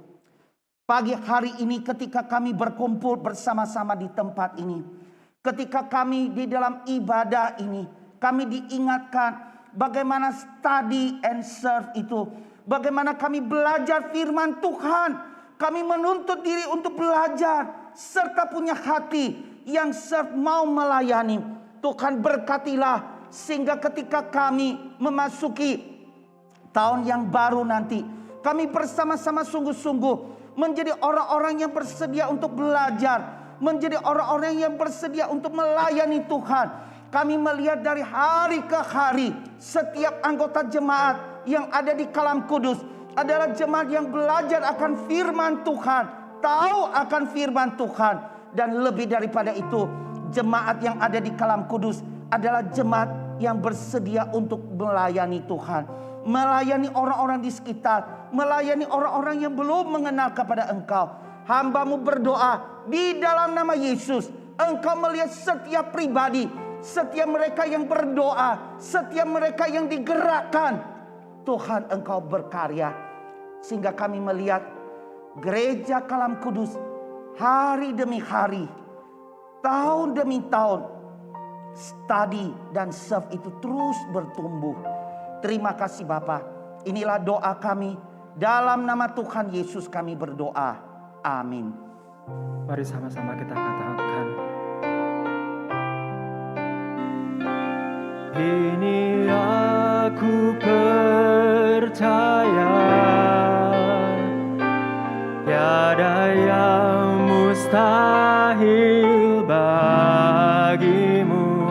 Pagi hari ini ketika kami berkumpul bersama-sama di tempat ini. Ketika kami di dalam ibadah ini, kami diingatkan bagaimana study and serve itu. Bagaimana kami belajar firman Tuhan. Kami menuntut diri untuk belajar. Serta punya hati yang serve, mau melayani. Tuhan berkatilah. Sehingga ketika kami memasuki tahun yang baru nanti. Kami bersama-sama sungguh-sungguh menjadi orang-orang yang bersedia untuk belajar. Menjadi orang-orang yang bersedia untuk melayani Tuhan. Kami melihat dari hari ke hari setiap anggota jemaat yang ada di Kalam Kudus adalah jemaat yang belajar akan firman Tuhan, tahu akan firman Tuhan, dan lebih daripada itu, jemaat yang ada di Kalam Kudus adalah jemaat yang bersedia untuk melayani Tuhan, melayani orang-orang di sekitar, melayani orang-orang yang belum mengenal kepada Engkau. Hamba-Mu berdoa di dalam nama Yesus, Engkau melihat setiap pribadi, setiap mereka yang berdoa, setiap mereka yang digerakkan. Tuhan, Engkau berkarya. Sehingga kami melihat gereja Kalam Kudus hari demi hari, tahun demi tahun, study dan serve itu terus bertumbuh. Terima kasih Bapa. Inilah doa kami. Dalam nama Tuhan Yesus kami berdoa. Amin. Mari sama-sama kita katakan. Ini aku percaya, tiada yang mustahil bagimu.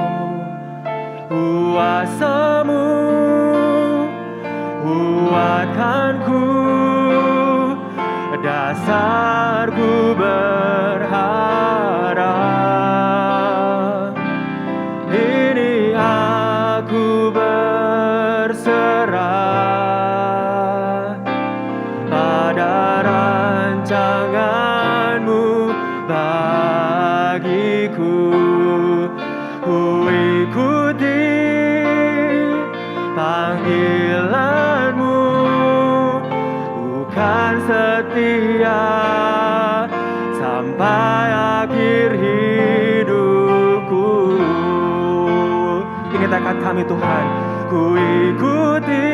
Kuasa-Mu kuatkanku, dasarku berharap. Ini aku berserah, tekad kami Tuhan. Ku ikuti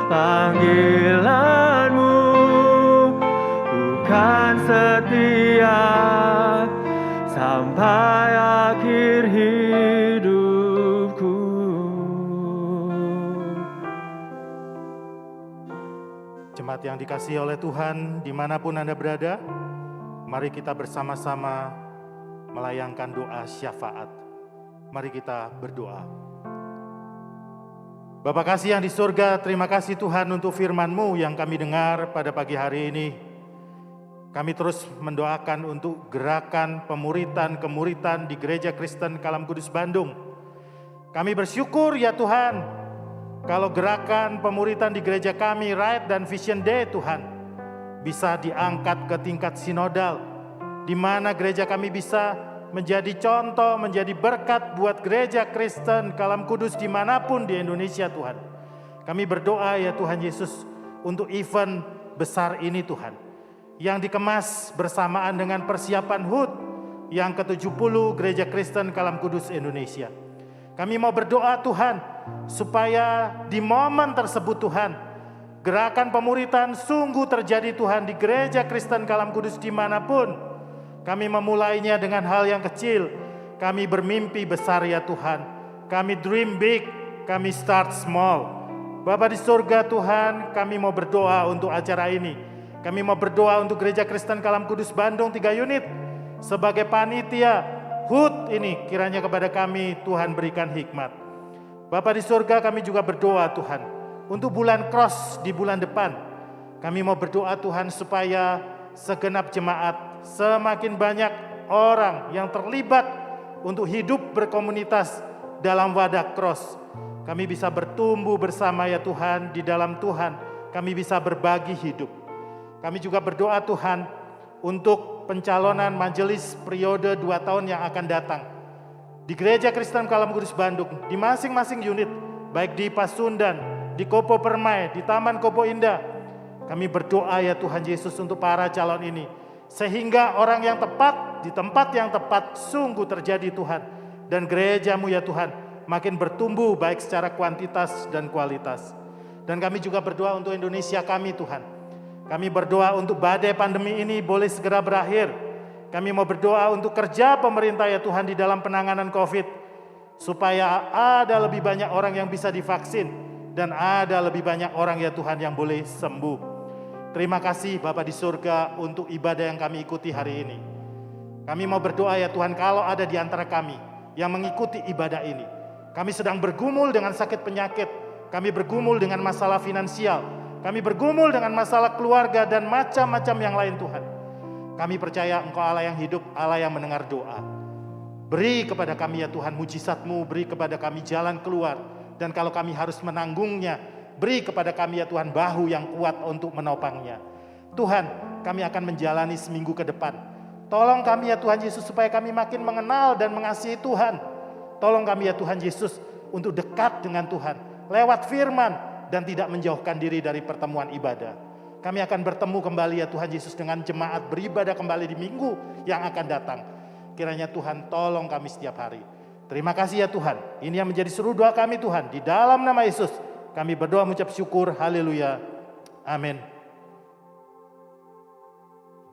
panggilan-Mu, bukan setia sampai akhir hidupku. Jemaat yang dikasihi oleh Tuhan, dimanapun Anda berada, mari kita bersama-sama melayangkan doa syafaat. Mari kita berdoa. Bapa kasih yang di surga, terima kasih Tuhan untuk firman-Mu yang kami dengar pada pagi hari ini. Kami terus mendoakan untuk gerakan pemuritan-kemuritan di Gereja Kristen Kalam Kudus Bandung. Kami bersyukur ya Tuhan, kalau gerakan pemuritan di gereja kami, Right dan Vision Day Tuhan, bisa diangkat ke tingkat sinodal, di mana gereja kami bisa menjadi contoh, menjadi berkat buat gereja Kristen Kalam Kudus dimanapun di Indonesia Tuhan. Kami berdoa ya Tuhan Yesus untuk event besar ini Tuhan, yang dikemas bersamaan dengan persiapan HUT yang ke-70 Gereja Kristen Kalam Kudus Indonesia. Kami mau berdoa Tuhan, supaya di momen tersebut Tuhan, gerakan pemuritan sungguh terjadi Tuhan di Gereja Kristen Kalam Kudus dimanapun. Kami memulainya dengan hal yang kecil. Kami bermimpi besar ya Tuhan. Kami dream big, kami start small. Bapa di surga Tuhan, kami mau berdoa untuk acara ini. Kami mau berdoa untuk Gereja Kristen Kalam Kudus Bandung 3 unit. Sebagai panitia HUT ini, kiranya kepada kami Tuhan berikan hikmat. Bapa di surga, kami juga berdoa Tuhan untuk bulan cross di bulan depan. Kami mau berdoa Tuhan supaya segenap jemaat, semakin banyak orang yang terlibat untuk hidup berkomunitas dalam wadah cross. Kami bisa bertumbuh bersama ya Tuhan, di dalam Tuhan. Kami bisa berbagi hidup. Kami juga berdoa Tuhan untuk pencalonan majelis periode 2 tahun yang akan datang. Di Gereja Kristen Kalam Kudus Bandung, di masing-masing unit, baik di Pasundan, di Kopo Permai, di Taman Kopo Indah. Kami berdoa ya Tuhan Yesus untuk para calon ini, sehingga orang yang tepat di tempat yang tepat sungguh terjadi Tuhan. Dan gereja-Mu ya Tuhan makin bertumbuh baik secara kuantitas dan kualitas. Dan kami juga berdoa untuk Indonesia kami Tuhan. Kami berdoa untuk badai pandemi ini boleh segera berakhir. Kami mau berdoa untuk kerja pemerintah ya Tuhan di dalam penanganan COVID, supaya ada lebih banyak orang yang bisa divaksin, dan ada lebih banyak orang ya Tuhan yang boleh sembuh. Terima kasih Bapa di surga untuk ibadah yang kami ikuti hari ini. Kami mau berdoa ya Tuhan, kalau ada di antara kami yang mengikuti ibadah ini, kami sedang bergumul dengan sakit penyakit, kami bergumul dengan masalah finansial, kami bergumul dengan masalah keluarga dan macam-macam yang lain Tuhan. Kami percaya Engkau Allah yang hidup, Allah yang mendengar doa. Beri kepada kami ya Tuhan mujizat-Mu, beri kepada kami jalan keluar. Dan kalau kami harus menanggungnya, beri kepada kami ya Tuhan bahu yang kuat untuk menopangnya. Tuhan, kami akan menjalani seminggu ke depan. Tolong kami ya Tuhan Yesus supaya kami makin mengenal dan mengasihi Tuhan. Tolong kami ya Tuhan Yesus untuk dekat dengan Tuhan lewat firman dan tidak menjauhkan diri dari pertemuan ibadah. Kami akan bertemu kembali ya Tuhan Yesus dengan jemaat beribadah kembali di minggu yang akan datang. Kiranya Tuhan tolong kami setiap hari. Terima kasih ya Tuhan. Ini yang menjadi seru doa kami Tuhan. Di dalam nama Yesus kami berdoa mengucap syukur. Haleluya. Amin.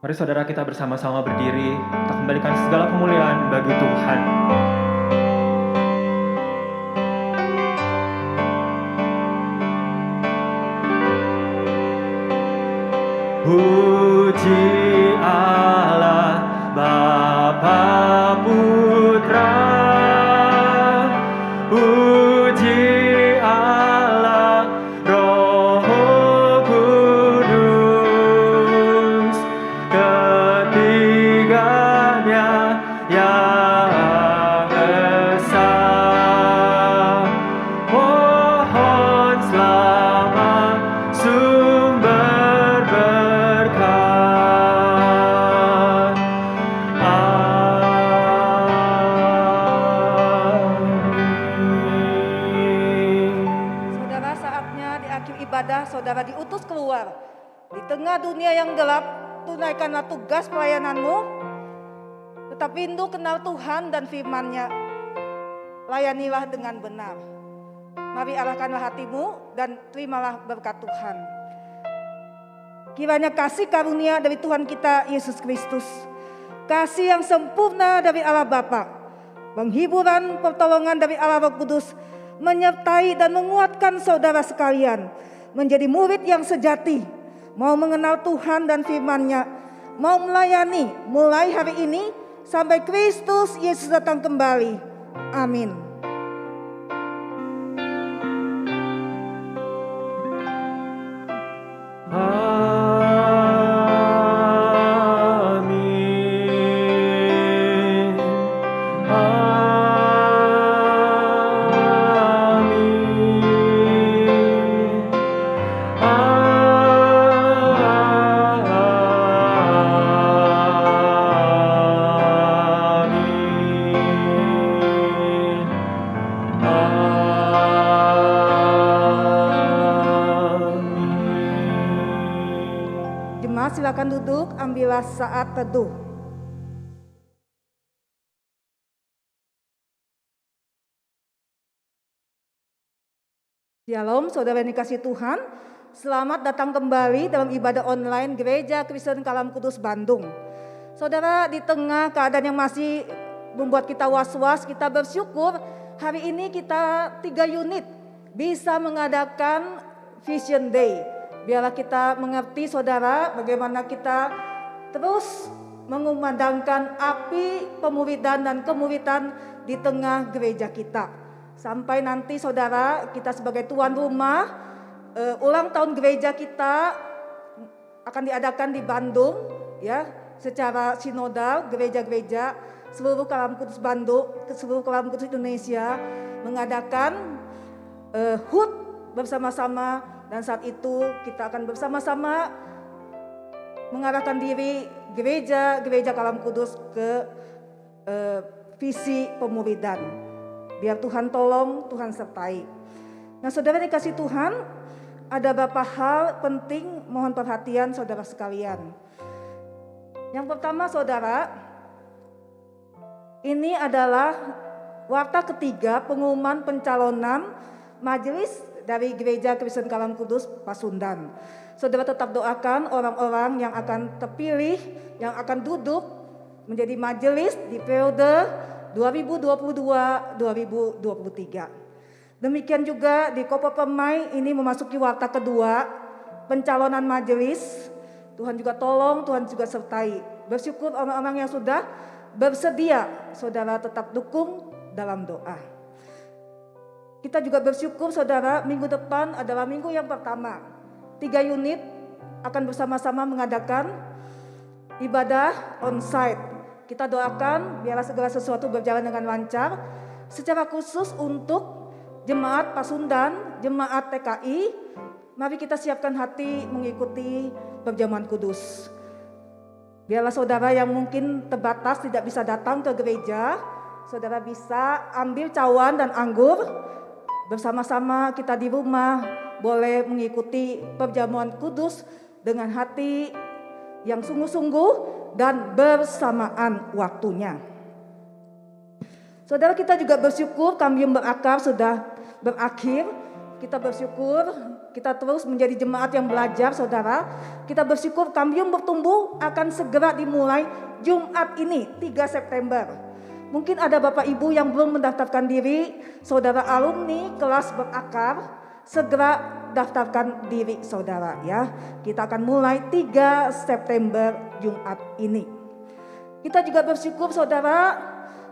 Mari saudara kita bersama-sama berdiri. Kita kembalikan segala kemuliaan bagi Tuhan. Puji Allah Bapa Putra, puji Allah Roh Kudus, ketiganya yang esa. Mohon selamat sumber berkat. Saudara, saatnya di akhir ibadah saudara diutus keluar. Di tengah dunia yang gelap, tunaikanlah tugas pelayananmu. Tetap rindu kenal Tuhan dan firman-Nya. layanilah dengan benar. Mari arahkanlah hatimu dan terimalah berkat Tuhan. Kiranya kasih karunia dari Tuhan kita Yesus Kristus, kasih yang sempurna dari Allah Bapa, penghiburan pertolongan dari Allah Roh Kudus menyertai dan menguatkan saudara sekalian menjadi murid yang sejati, mau mengenal Tuhan dan firman-Nya, mau melayani mulai hari ini sampai Kristus Yesus datang kembali. Amin. Silakan duduk, ambillah saat teduh. Shalom, saudara yang dikasihi Tuhan. Selamat datang kembali dalam ibadah online Gereja Kristen Kalam Kudus Bandung. Saudara, di tengah keadaan yang masih membuat kita was-was, kita bersyukur hari ini kita 3 unit bisa mengadakan Vision Day. Biarlah kita mengerti saudara bagaimana kita terus mengumandangkan api pemuridan dan kemuridan di tengah gereja kita. Sampai nanti saudara kita sebagai tuan rumah ulang tahun gereja kita akan diadakan di Bandung ya, secara sinodal gereja-gereja seluruh Kalam Kudus Bandung, seluruh Kalam Kudus Indonesia mengadakan HUT bersama-sama. Dan saat itu kita akan bersama-sama mengarahkan diri gereja Kalam Kudus ke visi pemuridan. Biar Tuhan tolong, Tuhan sertai. Nah saudara dikasih Tuhan, ada beberapa hal penting mohon perhatian saudara sekalian. Yang pertama saudara, ini adalah warta ketiga pengumuman pencalonan majelis dari Gereja Kristen Kalam Kudus Pasundan. Saudara tetap doakan orang-orang yang akan terpilih, yang akan duduk menjadi majelis di periode 2022-2023. Demikian juga di Kopo Permai ini memasuki warta kedua pencalonan majelis. Tuhan juga tolong, Tuhan juga sertai. Bersyukur orang-orang yang sudah bersedia, saudara tetap dukung dalam doa. Kita juga bersyukur saudara, minggu depan adalah minggu yang pertama. 3 unit akan bersama-sama mengadakan ibadah onsite. Kita doakan biarlah segala sesuatu berjalan dengan lancar. Secara khusus untuk jemaat Pasundan, jemaat TKI, mari kita siapkan hati mengikuti perjamuan kudus. Biarlah saudara yang mungkin terbatas tidak bisa datang ke gereja, saudara bisa ambil cawan dan anggur. Bersama-sama kita di rumah boleh mengikuti perjamuan kudus dengan hati yang sungguh-sungguh dan bersamaan waktunya. Saudara kita juga bersyukur Kambium Berakar sudah berakhir. Kita bersyukur kita terus menjadi jemaat yang belajar saudara. Kita bersyukur Kambium Bertumbuh akan segera dimulai Jumat ini 3 September. Mungkin ada Bapak Ibu yang belum mendaftarkan diri, saudara alumni kelas Berakar, segera daftarkan diri saudara ya. Kita akan mulai 3 September Jumat ini. Kita juga bersyukur saudara,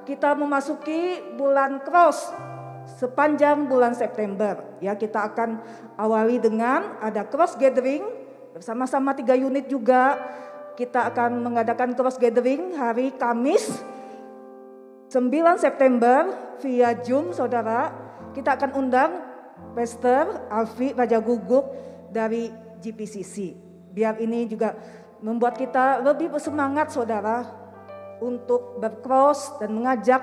kita memasuki bulan Cross sepanjang bulan September. Ya, kita akan awali dengan ada Cross Gathering bersama-sama 3 unit juga. Kita akan mengadakan Cross Gathering hari Kamis 9 September via Zoom saudara. Kita akan undang Pastor Alfi Raja Guguk dari GPCC. Biar ini juga membuat kita lebih bersemangat saudara untuk bercross dan mengajak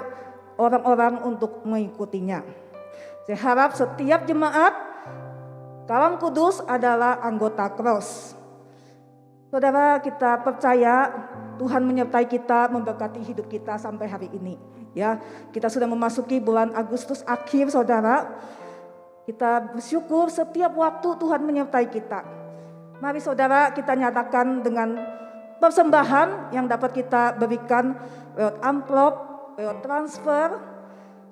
orang-orang untuk mengikutinya. Saya harap setiap jemaat Kalam Kudus adalah anggota cross. Saudara kita percaya Tuhan menyertai kita, memberkati hidup kita sampai hari ini. Ya, kita sudah memasuki bulan Agustus akhir, saudara. Kita bersyukur setiap waktu Tuhan menyertai kita. Mari saudara, kita nyatakan dengan persembahan yang dapat kita berikan lewat amplop, lewat transfer,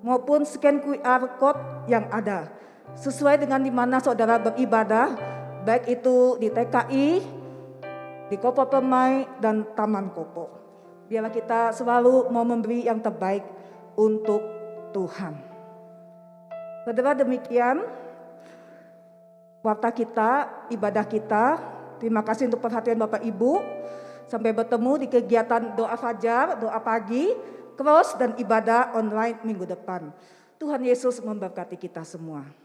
maupun scan QR code yang ada. Sesuai dengan di mana saudara beribadah, baik itu di TKI, di Kopo Permai, dan Taman Kopo. Biarlah kita selalu mau memberi yang terbaik untuk Tuhan. Saudara, demikian warta kita, ibadah kita. Terima kasih untuk perhatian Bapak Ibu. Sampai bertemu di kegiatan doa fajar, doa pagi, cross, dan ibadah online minggu depan. Tuhan Yesus memberkati kita semua.